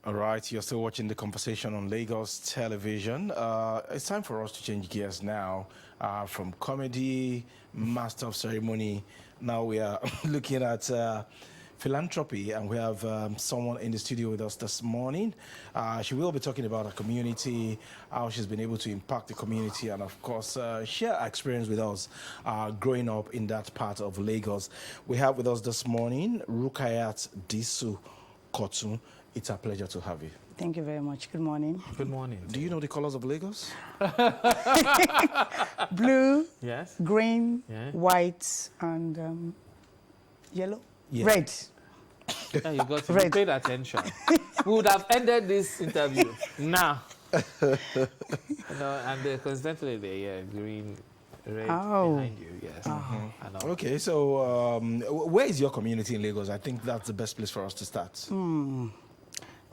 All right, you're still watching the conversation on Lagos television. It's time for us to change gears now from comedy, master of ceremony. Now we are looking at philanthropy, and we have someone in the studio with us this morning. She will be talking about her community, how she's been able to impact the community, and of course, share her experience with us growing up in that part of Lagos. We have with us this morning Rukayat Disu Kotun. It's a pleasure to have you. Thank you very much. Good morning. Good morning. Do you know the colors of Lagos? Blue, Yes. green, Yeah. white, and yellow, Yeah. red. Yeah, you got to Red. paid attention. We would have ended this interview now. And coincidentally, the green, red Oh. behind you. Yes. I know. Okay, so where is your community in Lagos? I think that's the best place for us to start.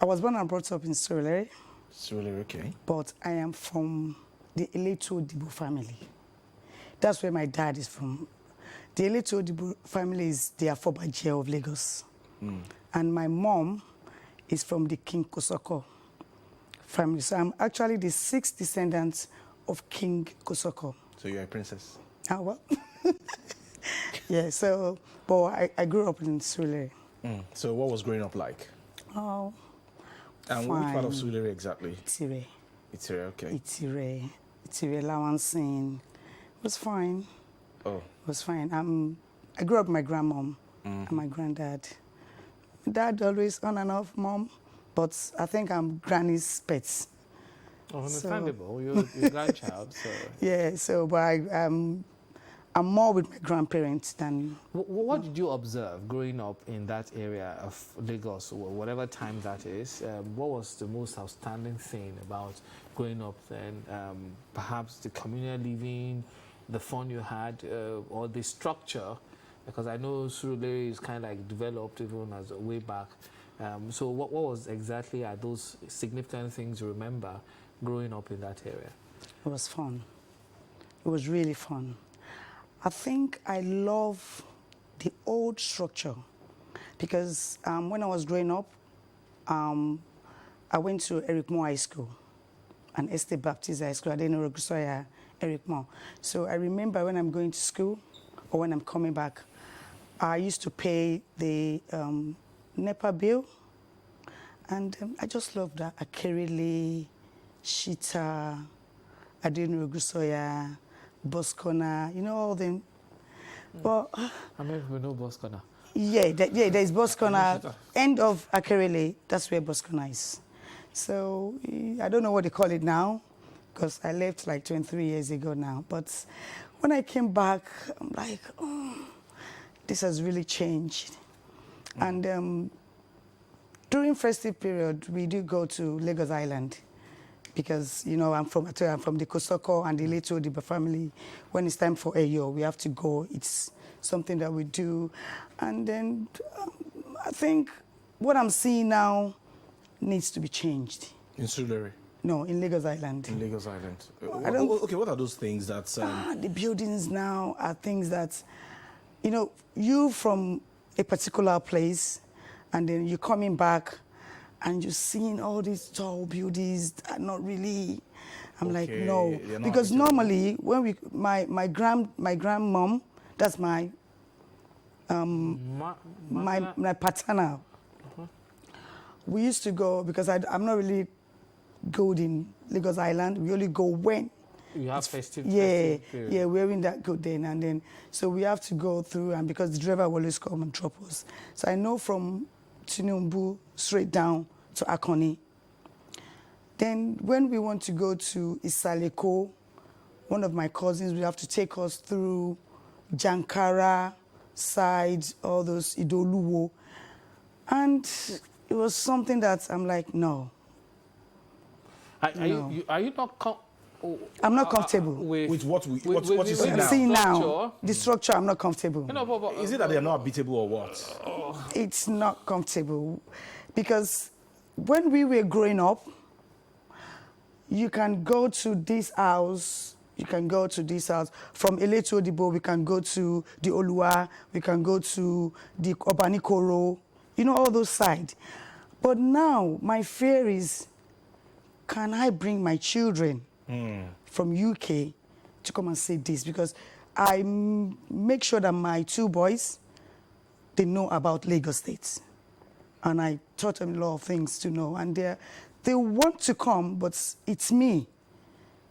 I was born and brought up in Surulere, It's really okay. but I am from the Eletu Odibo family. That's where my dad is from. The Eletu Odibo family is the Afobaje of Lagos. And my mom is from the King Kosoko family. So I'm actually the sixth descendant of King Kosoko. So you're a princess. Oh, well. Yeah, so, but I grew up in Surulere. So what was growing up like? Oh, And which part of fine. Surulere exactly? Itire. It's here, okay. Itire Lawansin. It was fine. Oh, It was fine. I grew up with my grandmom and my granddad. Dad always on and off, mom, but I think I'm granny's pet. Oh, understandable. You're a grandchild, so. Yeah, so, but I'm more with my grandparents than. What did you observe growing up in that area of Lagos, or whatever time that is? What was the most outstanding thing about growing up then? Perhaps the communal living, the fun you had, or the structure? Because I know Surulere is kind of like developed even as a way back. So what was exactly are those significant things you remember growing up in that area? It was fun. It was really fun. I think I love the old structure because when I was growing up, I went to Eric Moore High School, an Estate Baptist High School. I didn't know Rogusoya, Eric Moore. So I remember when I'm going to school or when I'm coming back, I used to pay the NEPA bill, and I just loved that. Akerele, Shita, Adenu Rogusoya, Boscona, you know, all them. But I mean, we know Boscona. yeah, there's Boscona. End of Akerele, that's where Boscona is. So I don't know what they call it now, because I left like 23 years ago now. But when I came back, I'm like, oh, this has really changed. And during festive period, we do go to Lagos Island. Because, you know, I'm from the Kosoko and the Eletu Odibo family. When it's time for Eyo, we have to go. It's something that we do. And then I think what I'm seeing now needs to be changed. in Surulere, No, in Lagos Island. in Lagos Island. I don't- Okay, what are those things that... The buildings now are things that, you know, you from a particular place, and then you're coming back, and you're seeing all these tall buildings that are not really. I'm like, Okay, no, you're not because habitual. normally when my grandmom, that's my paternal. We used to go because I'm not really good in Lagos Island. We only go when. You have festive Yeah, period. yeah, we're in that good then, and then so we have to go through, and because the driver will always come and drop us. So I know from Tinubu straight down to Akoni. Then when we want to go to Isaleko, one of my cousins will have to take us through Jankara side, all those Idoluwo. And it was something that I'm like, no, Are No. you not I'm not comfortable. With what you see I'm now? seeing now, structure? the structure, I'm not comfortable. You know, but Is it that they're not habitable or what? It's not comfortable because when we were growing up, you can go to this house, you can go to this house. From Eletu Odibo, we can go to the Olua, we can go to the Obanikoro, you know, all those sides. But now my fear is, can I bring my children from UK to come and see this? Because I make sure that my 2 boys, they know about Lagos State. And I taught them a lot of things to know. And they want to come, but it's me.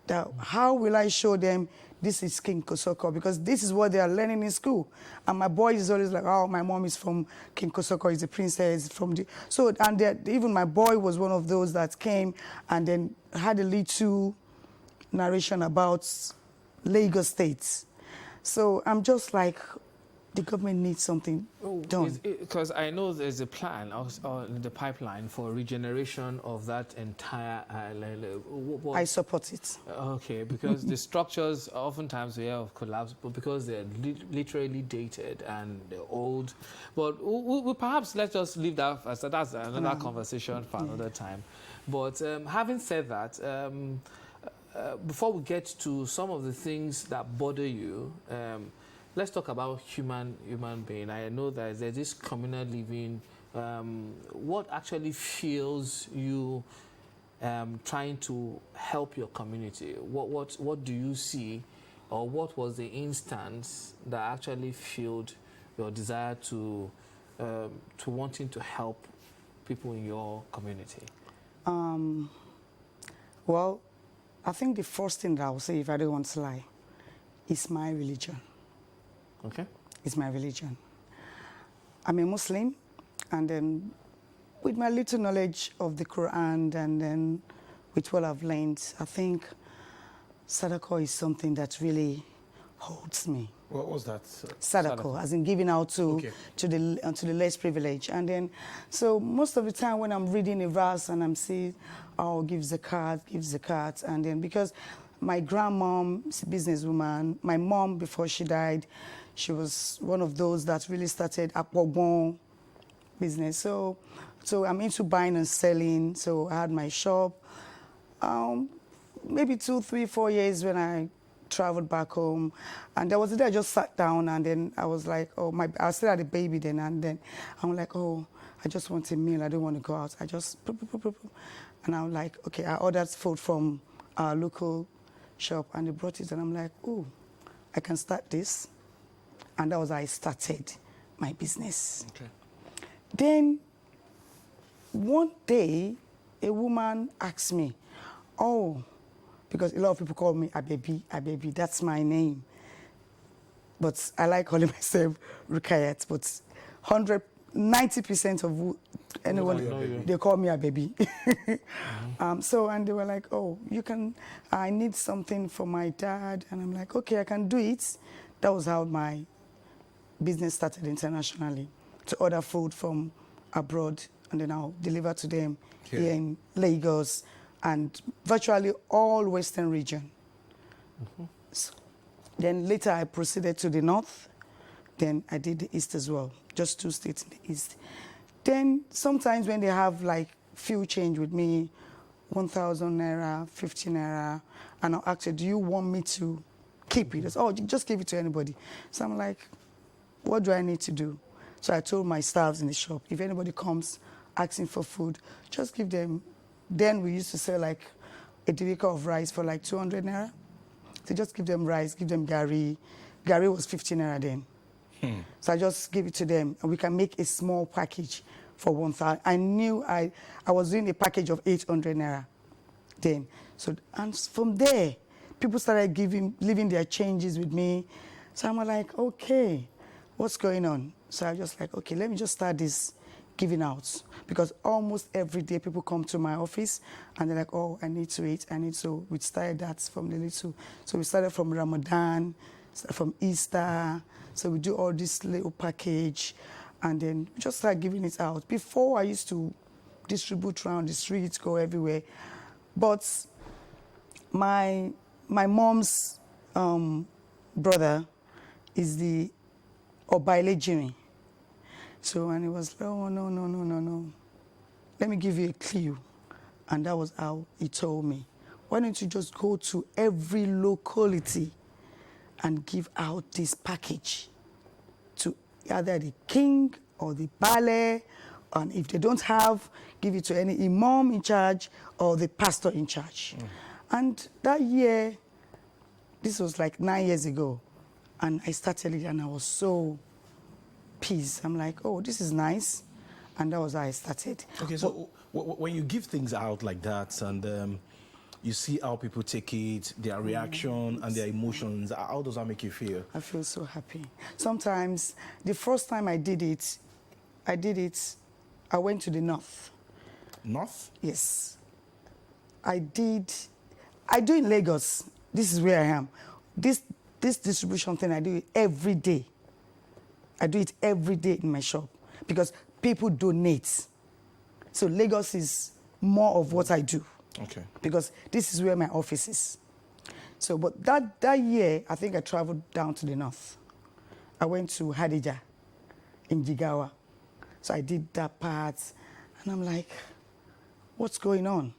That how will I show them this is King Kosoko? Because this is what they are learning in school. And my boy is always like, oh, my mom is from King Kosoko, is a princess from the... So, and even my boy was one of those that came and then had a little narration about Lagos State. So I'm just like, the government needs something done. Because I know there's a plan in the pipeline for regeneration of that entire island. I support it. Okay, because the structures oftentimes we hear of collapse, but because they're literally dated and they're old. But we perhaps let's just leave that as that's another conversation for another time. But having said that, before we get to some of the things that bother you, let's talk about human being. I know that there's this communal living. What actually fuels you trying to help your community? What do you see, or what was the instance that actually fueled your desire to wanting to help people in your community? Well, I think the first thing that I will say, if I don't want to lie, is my religion. Okay. It's my religion. I'm a Muslim, and then with my little knowledge of the Quran and then with what I've learned, I think Sadaqah is something that really holds me. What was that? Sadaqah, as in giving out to the less privileged. And then, so most of the time when I'm reading a verse and I'm saying, oh, give zakat, and then because my grandmom is a businesswoman, my mom, before she died, she was one of those that really started Akpogbon business. So I'm into buying and selling. So I had my shop. Maybe 2, 3, 4 years when I traveled back home, and there was a day I just sat down, and then I was like, oh, I still had a baby then, and then I'm like, oh, I just want a meal. I don't want to go out. I just, and I'm like, okay, I ordered food from our local shop, and they brought it, and I'm like, oh, I can start this. And that was how I started my business. Okay. Then one day, a woman asked me, oh, because a lot of people call me Abebi, that's my name. But I like calling myself Rukayat, but 90% of anyone, they call me Abebi. So, and they were like, oh, I need something for my dad. And I'm like, okay, I can do it. That was how my business started internationally, to order food from abroad, and then I'll deliver to them here in Lagos and virtually all Western region. So, then later I proceeded to the north. Then I did the east as well, just 2 states in the east. Then sometimes when they have like few change with me, 1,000 naira, 50 naira, and I'll ask you, do you want me to keep it? Oh, just give it to anybody. So I'm like, what do I need to do? So I told my staffs in the shop, if anybody comes asking for food, just give them. Then we used to sell like a delica of rice for like 200 naira. So just give them rice, give them gari. Gari was 15 naira then. So I just give it to them, and we can make a small package for 1,000. I knew I was doing a package of 800 naira then. So, and from there, people started leaving their changes with me. So I'm like, okay, what's going on? So I just like, okay, let me just start this giving out, because almost every day people come to my office and they're like, oh, I need to eat, so we started that from the little. So we started from Ramadan, from Easter, so we do all this little package, and then we just start giving it out. Before I used to distribute around the streets, go everywhere, but my mom's brother is the Obaile Jimmy. So, and he was like, oh, no. Let me give you a clue. And that was how he told me, why don't you just go to every locality and give out this package to either the king or the ballet And if they don't have, give it to any imam in charge or the pastor in charge. And that year, this was like 9 years ago, and I started it and I was so pleased. I'm like, oh, this is nice. And that was how I started. Okay, so when you give things out like that and you see how people take it, their reaction and their emotions, how does that make you feel? I feel so happy. Sometimes, the first time I did it, I went to the north. North? Yes. I do in Lagos. This is where I am. This distribution thing, I do it every day. I do it every day in my shop because people donate. So Lagos is more of what I do. Okay. Because this is where my office is. So, but that year, I think I traveled down to the north. I went to Hadija in Jigawa. So I did that part, and I'm like, what's going on?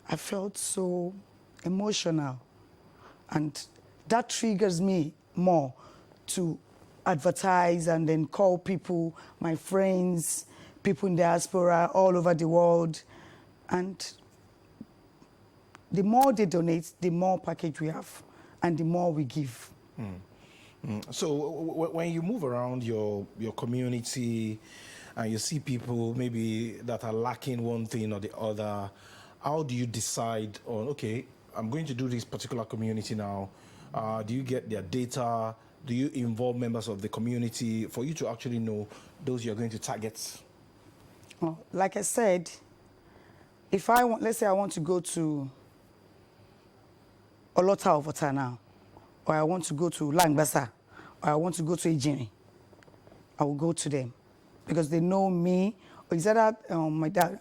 I felt so emotional, and that triggers me more to advertise and then call people, my friends, people in diaspora all over the world, and the more they donate, the more package we have, and the more we give. So when you move around your community and you see people maybe that are lacking one thing or the other, how do you decide on, okay, I'm going to do this particular community now? Do you get their data? Do you involve members of the community for you to actually know those you're going to target? Well, like I said, if I want, let's say I want to go to Olota Ovota now, or I want to go to Langbasa, or I want to go to Ijini, I will go to them because they know me. Or is that my dad,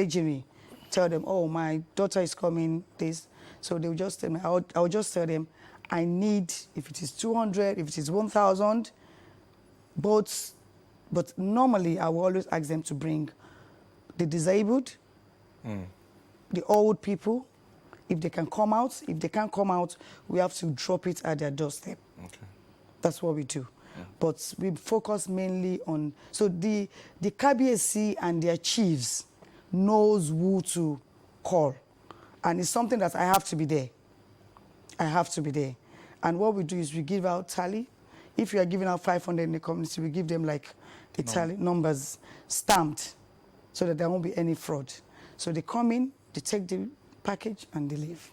Jimmy, tell them, oh, my daughter is coming, this. So they will just tell me, I will just tell them, I need, if it is 200, if it is 1,000, but normally I will always ask them to bring the disabled, the old people, if they can come out. If they can't come out, we have to drop it at their doorstep. Okay. That's what we do. But we focus mainly on, so the KBSC and their chiefs knows who to call. And it's something that I have to be there. I have to be there. And what we do is we give out tally. If you are giving out 500 in the community, we give them like a tally, numbers stamped, so that there won't be any fraud. So they come in, they take the package, and they leave.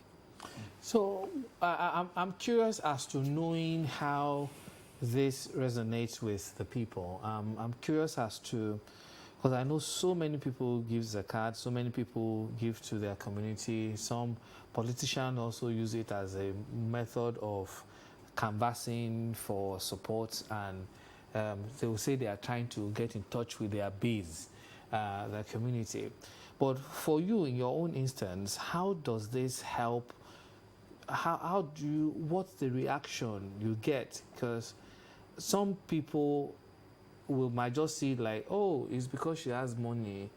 So I'm curious as to knowing how this resonates with the people. I'm curious as to, because I know so many people give zakat, so many people give to their community. Some politicians also use it as a method of canvassing for support, and they will say they are trying to get in touch with their base, their community. But for you, in your own instance, how does this help? How do you, what's the reaction you get? Because some people might just see it like, oh, it's because she has money,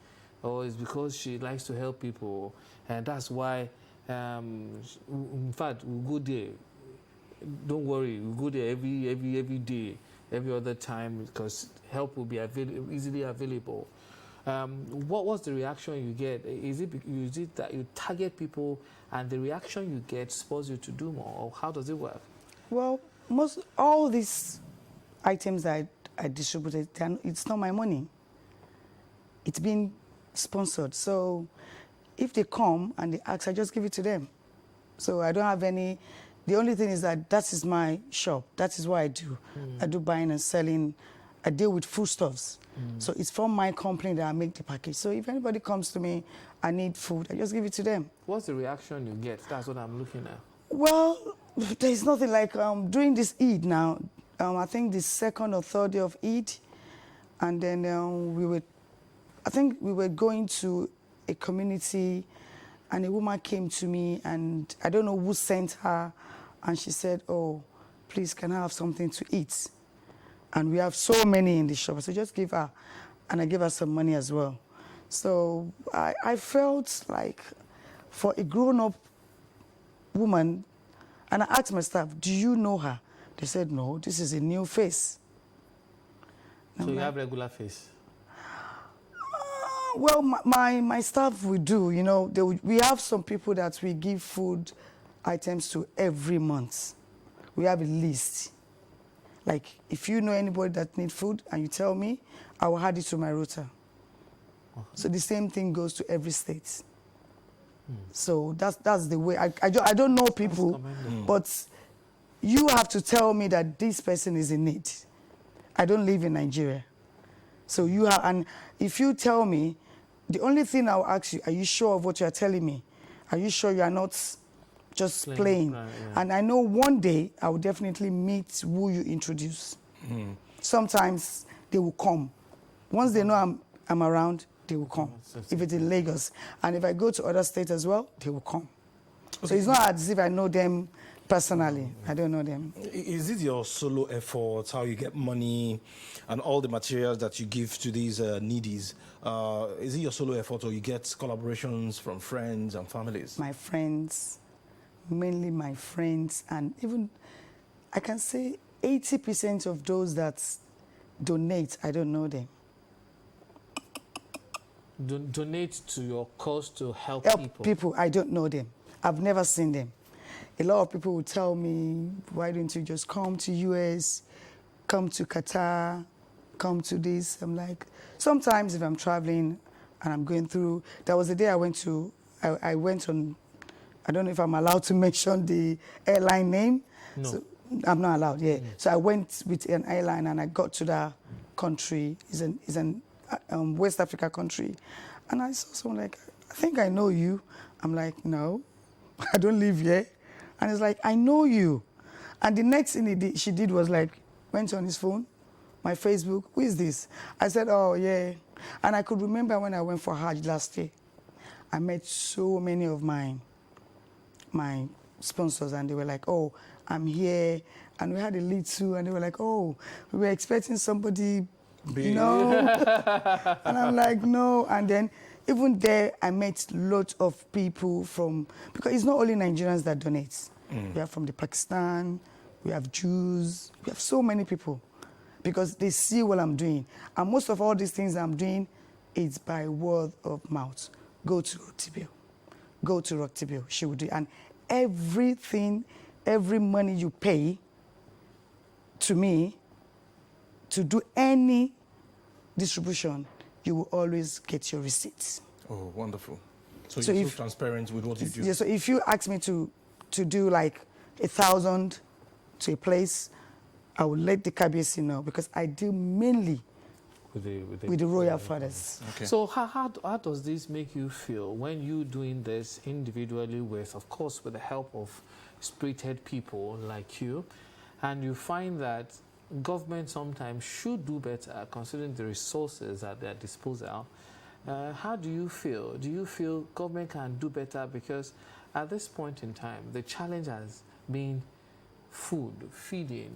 or it's because she likes to help people, and that's why, in fact, we'll go there. Don't worry, we'll go there every day, every other time, because help will be easily available. What's the reaction you get? Is it that you target people and the reaction you get spurs you to do more, or how does it work? Well, all these items that I distributed, it's not my money. It's been sponsored. So if they come and they ask, I just give it to them. So I don't have any. The only thing is that is my shop. That is what I do. I do buying and selling. I deal with foodstuffs. So it's from my company that I make the package. So if anybody comes to me, I need food, I just give it to them. What's the reaction you get? That's what I'm looking at. Well, there's nothing like during this Eid now. I think the second or third day of Eid, and then I think we were going to a community, and a woman came to me, and I don't know who sent her, and she said, oh, please, can I have something to eat? And we have so many in the shop, so just give her, and I gave her some money as well. So I felt like for a grown-up woman, and I asked my staff, do you know her? They said, no, this is a new face. So you have regular face? Well, my staff we do, you know, we have some people that we give food items to every month. We have a list. Like, if you know anybody that needs food and you tell me, I will add it to my rota. So the same thing goes to every state. So that's the way. I don't know people, but you have to tell me that this person is in need. I don't live in Nigeria. So you have, and if you tell me, the only thing I'll ask you, are you sure of what you are telling me? Are you sure you are not just playing? Right, yeah. And I know one day I will definitely meet who you introduce. Sometimes they will come. Once they know I'm around, they will come. If it's in Lagos. And if I go to other states as well, they will come. So it's not as if I know them personally. I don't know them. Is it your solo effort, how you get money, and all the materials that you give to these needies? Is it your solo effort, or you get collaborations from friends and families? My friends, mainly my friends, and even I can say 80% of those that donate, I don't know them. Donate to your cause to help people, I don't know them. I've never seen them. A lot of people will tell me, why don't you just come to US, come to Qatar, come to this. I'm like, sometimes if I'm traveling and I'm going through, there was a day I went on, I don't know if I'm allowed to mention the airline name. No. So, I'm not allowed, yeah. So I went with an airline and I got to that country. It's an West Africa country. And I saw someone like, I think I know you. I'm like, no, I don't live here. And it's like, I know you. And the next thing she did was like, went on his phone, my Facebook, who is this? I said, oh, yeah. And I could remember when I went for Hajj last year, I met so many of my sponsors, and they were like, oh, I'm here. And we had a lead too, and they were like, oh, we were expecting somebody, you know. And I'm like, no. And then even there, I met lots of people from, because it's not only Nigerians that donate. We have from the Pakistan, we have Jews, we have so many people, because they see what I'm doing. And most of all these things I'm doing, it's by word of mouth. Go to Rotibio. Go to Rotibio. She will do it. And everything, every money you pay to me to do any distribution, you will always get your receipts. Oh, wonderful. So you're so transparent with what you do. Yeah, so if you ask me to do like 1,000 to a place, I will let the KBC know, because I deal mainly with the royal fathers. Okay. So how does this make you feel when you doing this individually with, of course, with the help of spirited people like you, and you find that government sometimes should do better considering the resources at their disposal? How do you feel? Do you feel government can do better? Because at this point in time, the challenge has been food, feeding,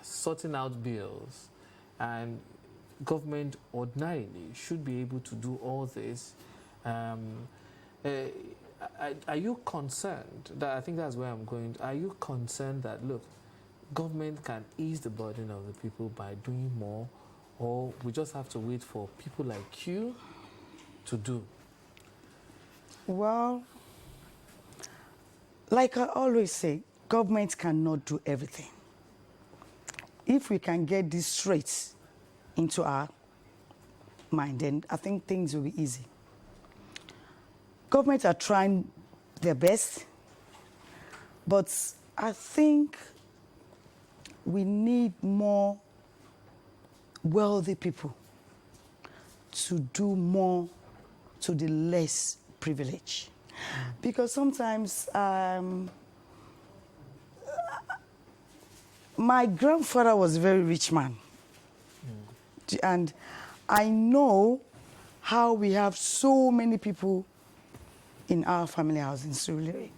sorting out bills, and government ordinarily should be able to do all this. Are you concerned that, I think that's where I'm going, are you concerned that, look, government can ease the burden of the people by doing more, or we just have to wait for people like you to do? Well, like I always say, government cannot do everything. If we can get this straight into our mind, then I think things will be easy. Governments are trying their best, but I think we need more wealthy people to do more to the less privileged. Because sometimes my grandfather was a very rich man. And I know how we have so many people in our family house in Surulere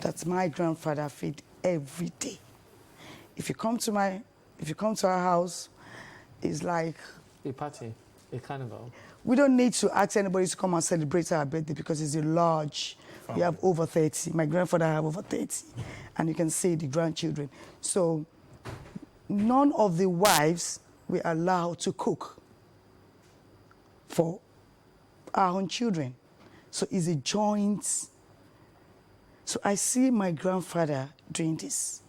that my grandfather feed every day. If you come to our house, it's like a party, a carnival. We don't need to ask anybody to come and celebrate our birthday, because it's a large. We have over 30. My grandfather have over 30, and you can see the grandchildren. So none of the wives were allowed to cook. for our own children. So it's a joint. So I see my grandfather doing this.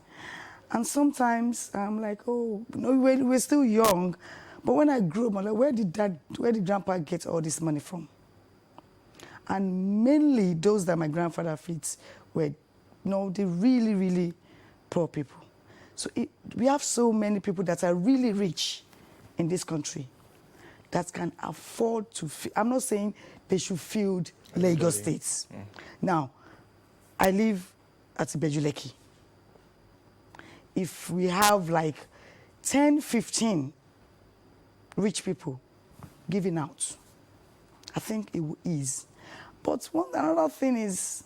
And sometimes I'm like, oh, no, we're still young. But when I grew up, I'm like, where did grandpa get all this money from? And mainly those that my grandfather feeds were, the really, really poor people. So we have so many people that are really rich in this country that can afford to feed. I'm not saying they should feed Lagos State. Now, I live at Ibejuleki. If we have like 10, 15 rich people giving out, I think it will ease. But another thing is,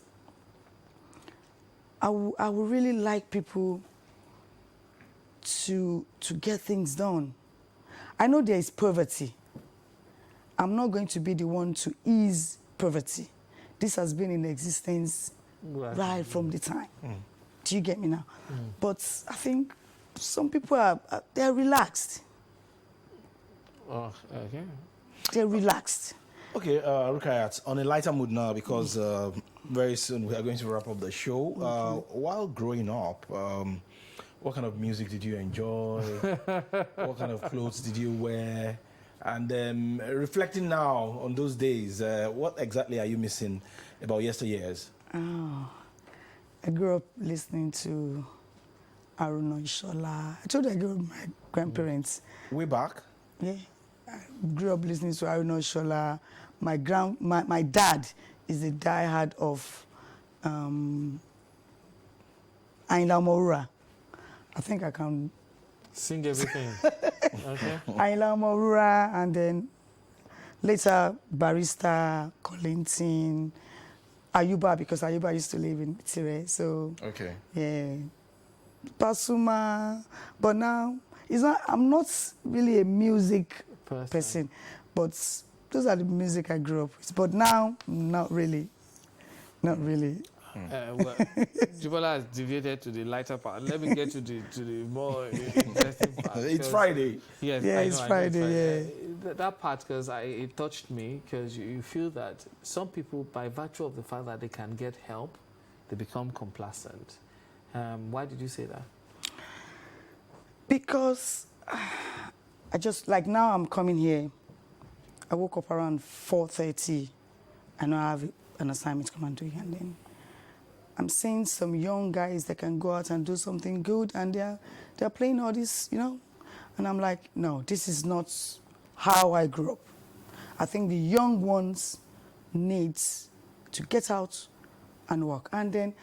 I would really like people to get things done. I know there is poverty. I'm not going to be the one to ease poverty. This has been in existence right from the time. Do you get me now? But I think some people they're relaxed. Oh, okay. They're relaxed. Okay, Rukayat, on a lighter mood now, because very soon we are going to wrap up the show. While growing up, what kind of music did you enjoy? What kind of clothes did you wear? And reflecting now on those days, what exactly are you missing about yesteryears? Oh, I grew up listening to Aruna Ishola. I told you I grew up with my grandparents. Way back? Yeah, I grew up listening to Aruna Ishola. My dad is a diehard of Ayinla Omowura. I think I can Sing everything. Okay. Ayinla Omowura, and then later Barrister, Kollington, Ayuba, because Ayuba used to live in Tire. So Okay. yeah, Pasuma. But now I'm not really a music person, but those are the music I grew up with. But now, not really. Not really. Well, Jibola has deviated to the lighter part. Let me get to the more interesting part. It's Friday. Yes, Yeah, I it's know, Friday, That part, because it touched me, because you feel that some people, by virtue of the fact that they can get help, they become complacent. Why did you say that? Because I just, like now I'm coming here. I woke up around 4:30. I know I have an assignment to come and do, and then I'm seeing some young guys that can go out and do something good, and they're playing all this, and I'm like, no, this is not how I grew up. I think the young ones need to get out and work. And then,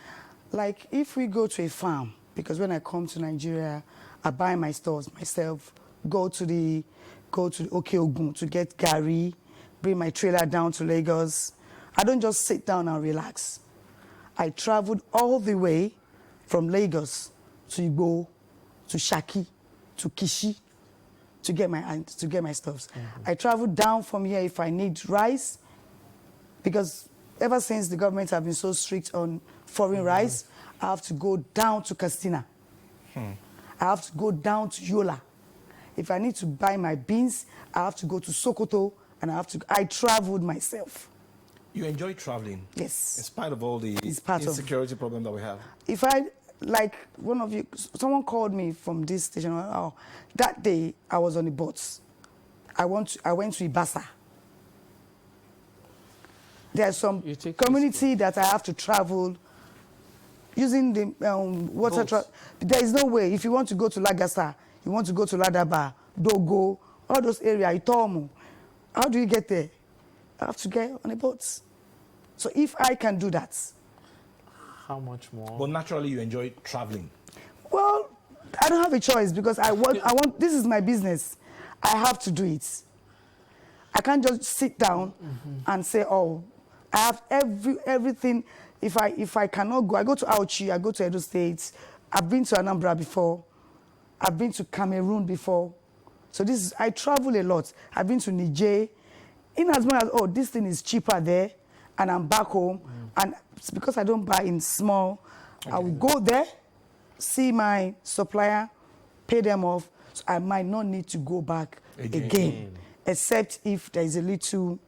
like, if we go to a farm, because when I come to Nigeria, I buy my stores myself, go to the Okeogun to get gari, bring my trailer down to Lagos. I don't just sit down and relax. I traveled all the way from Lagos to Igbo, to Shaki, to Kishi, to get my stuffs. I traveled down from here if I need rice, because ever since the government have been so strict on foreign rice, I have to go down to Castina. I have to go down to Yola. If I need to buy my beans, I have to go to Sokoto, and I traveled myself. You enjoy traveling? Yes. In spite of all the insecurity problem that we have? If someone called me from this station, that day I was on the boat. I went to Ibasa. There's some community that I have to travel using the water. There is no way. If you want to go to Lagasa, you want to go to Ladaba, Dogo, all those areas, Itomu, how do you get there? I have to get on a boat. So if I can do that. How much more? But naturally you enjoy traveling. Well, I don't have a choice, because I want, this is my business. I have to do it. I can't just sit down and say, oh, I have everything. If I cannot go, I go to Auchi, I go to Edo State. I've been to Anambra before. I've been to Cameroon before. So I travel a lot. I've been to Niger. In as much as, this thing is cheaper there, and I'm back home, and because I don't buy in small, I will go there, see my supplier, pay them off, so I might not need to go back again. except if there is a little.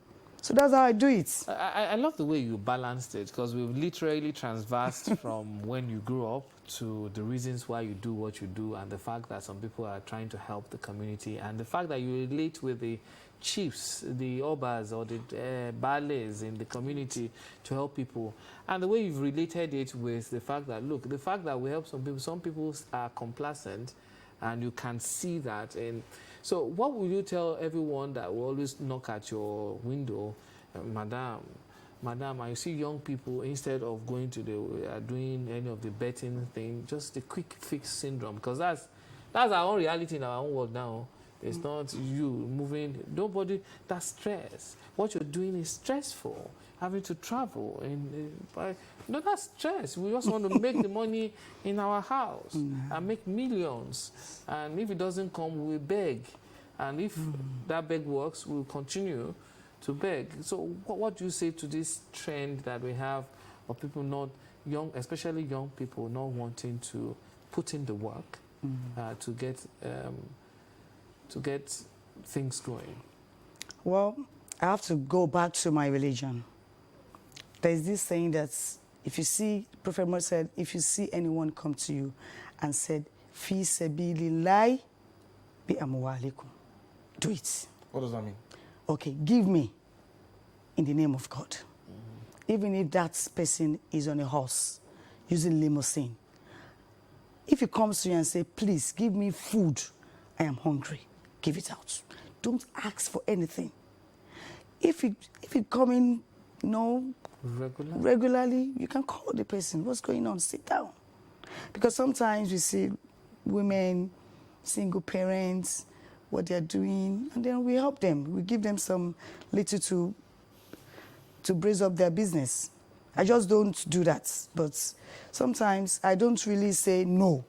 So that's how I do it. I love the way you balanced it, because we've literally transversed from when you grew up to the reasons why you do what you do, and the fact that some people are trying to help the community, and the fact that you relate with the chiefs, the obas or the ballets in the community to help people, and the way you've related it with the fact that, look, the fact that we help some people are complacent, and you can see that. And so what will you tell everyone that will always knock at your window, Madam, I see young people, instead of going to the doing any of the betting thing, just the quick fix syndrome, because that's our own reality in our own world now. It's not you moving, nobody, that's stress. What you're doing is stressful. Having to travel, no, that's stress. We just want to make the money in our house and make millions. And if it doesn't come, we beg. And if that beg works, we'll continue to beg. So what do you say to this trend that we have of people not young, especially young people, not wanting to put in the work to get things going? Well, I have to go back to my religion. There's this saying that if you see, Prophet Muhammad said, if you see anyone come to you and said, Fi sabilillahi bi amwalikum, do it. What does that mean? Okay, give me in the name of God. Even if that person is on a horse using limousine. If he comes to you and say, please give me food, I am hungry, give it out. Don't ask for anything. If it coming, regularly, you can call the person. What's going on? Sit down. Because sometimes we see women, single parents, what they're doing, and then we help them. We give them some little to brace up their business. I just don't do that. But sometimes I don't really say no.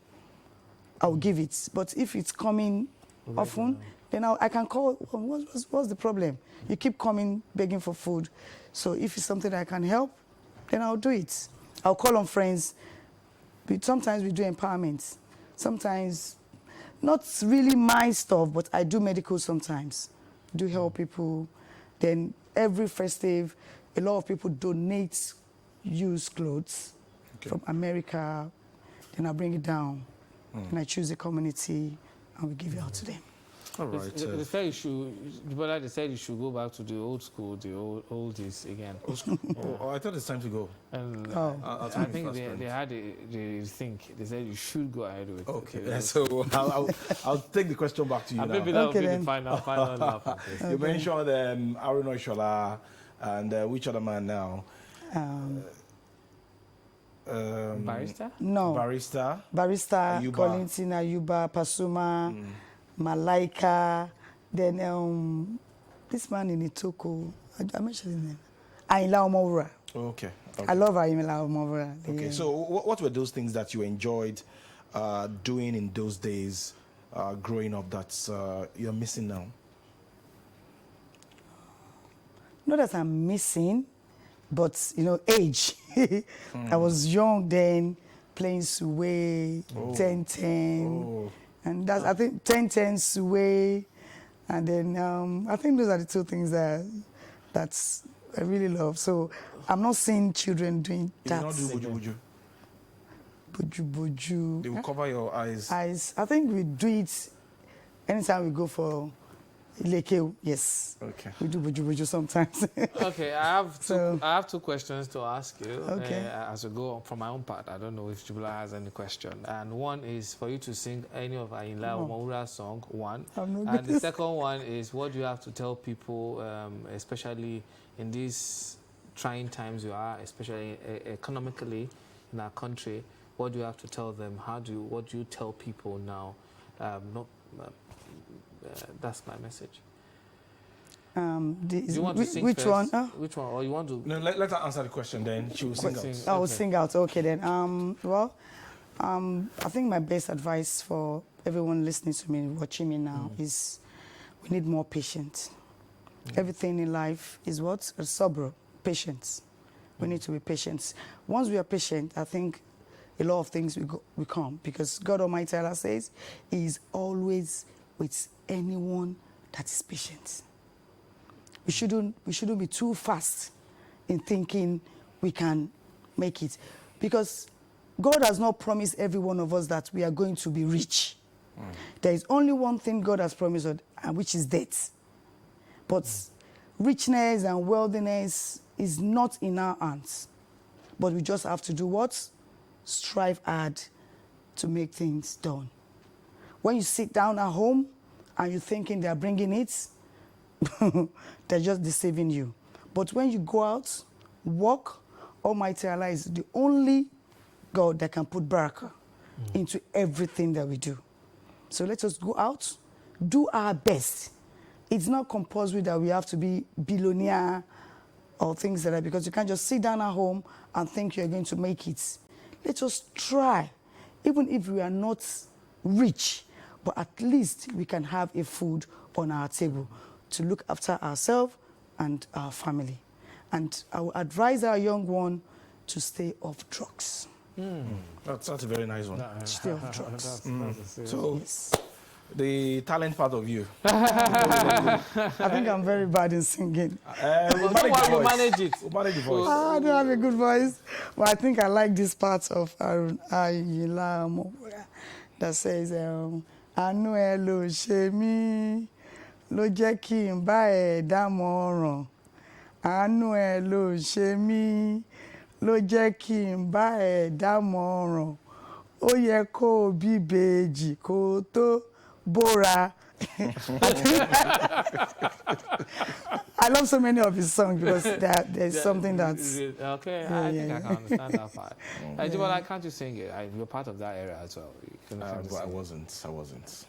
I'll give it. But if it's coming often, then I can call. What's the problem? You keep coming begging for food. So if it's something I can help, then I'll do it. I'll call on friends. Sometimes we do empowerment. Sometimes, not really my stuff, but I do medical sometimes. Do help people. Then every festive, a lot of people donate used clothes from America. Then I bring it down. And I choose a community and we give it out to them. All right. They said they said you should go back to the old school, the oldies again. I thought it's time to go. And I think they had they said you should go ahead with it. Okay, so I'll take the question back to you now. Maybe that'll be the final lap. You mentioned Arun Oishola and which other man now? Barrister? No. Barrister, Ayuba. Kollington Ayuba, Pasuma, Malaika, then this man in Itoko, I mentioned his name, Ayinla Omowura. Okay. I love Ayinla Omowura. Okay, so what were those things that you enjoyed doing in those days growing up that you're missing now? Not that I'm missing, but, age. I was young then, playing Suwe, 10-10. And that's, I think, 10-10, Suwe. And then I think those are the two things that I really love. So I'm not seeing children doing that. You don't do buju? Buju. They will cover your eyes. I think we do it anytime we go for Ilekeu, yes. Okay. We do buju sometimes. Okay, I have two questions to ask you. Okay. As we go from my own part, I don't know if Jubila has any question. And one is for you to sing any of Ayinla Omowura's song, one. And the second one is, what do you have to tell people, especially in these trying times you are, especially economically in our country, what do you have to tell them? What do you tell people now? That's my message. You want to sing which first? one? Which one? Or you want to? No, let her answer the question, then she will sing out. I will sing out. Okay, then. I think my best advice for everyone listening to me, watching me now, is we need more patience. Everything in life is what? Sabro, patience. We need to be patient. Once we are patient, I think a lot of things will come, because God Almighty Allah says He is always with anyone that is patient. We shouldn't be too fast in thinking we can make it, because God has not promised every one of us that we are going to be rich. There is only one thing God has promised us, and which is death. But richness and wealthiness is not in our hands. But we just have to do what? Strive hard to make things done. When you sit down at home and you're thinking they're bringing it, they're just deceiving you. But when you go out, walk, Almighty Allah is the only God that can put barakah into everything that we do. So let us go out, do our best. It's not compulsory that we have to be billionaire or things like that, because you can't just sit down at home and think you're going to make it. Let us try, even if we are not rich, but at least we can have a food on our table to look after ourselves and our family. And I would advise our young one to stay off drugs. That's a very nice one. Stay off drugs. So, Yes. the talent part of you. I think I'm very bad in singing. We'll We'll manage it. We'll manage the voice. I don't have a good voice, but I think I like this part of Ayinla Ọmọwúrà that says, "Àánú ẹ ló ṣe mí, ló jẹ́ kí n bá ẹ dámọ̀ràn. Àánú ẹ ló ṣe mí, ló jẹ́ kí n bá ẹ dámọ̀ràn. Ó yẹ kó o bí ìbejì kó o tó bóra." I love so many of his songs because there's something that's... Okay, Yeah, I think yeah. I can understand that part. Jibola, can't you sing it? You're part of that era as well. You can But I wasn't. So, I wasn't.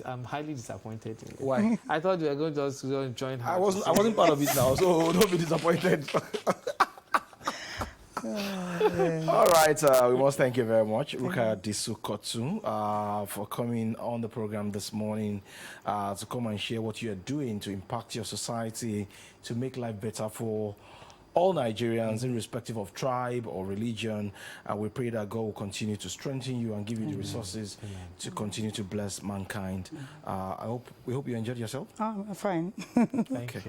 I'm highly disappointed in you. Why? I thought you were going to just join her. I wasn't part of it now, so don't be disappointed. All right, we must thank you very much, Rukayat Disu-Kotun, for coming on the program this morning to come and share what you are doing to impact your society, to make life better for all Nigerians, irrespective of tribe or religion. And we pray that God will continue to strengthen you and give you the resources to continue to bless mankind. We hope you enjoyed yourself. Oh, fine. Thank you.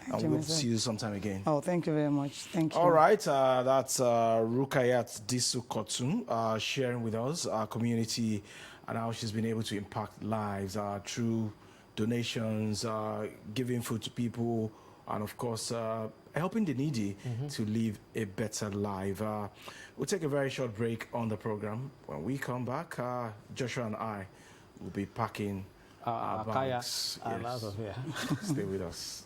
And we hope to see you sometime again. Oh, thank you very much. Thank you. All right, that's Rukayat Disu-Kotun sharing with us our community and how she's been able to impact lives through donations, giving food to people, and of course, helping the needy to live a better life. We'll take a very short break on the program. When we come back, Joshua and I will be packing our bags. Kaya, Yes. yeah. Stay with us.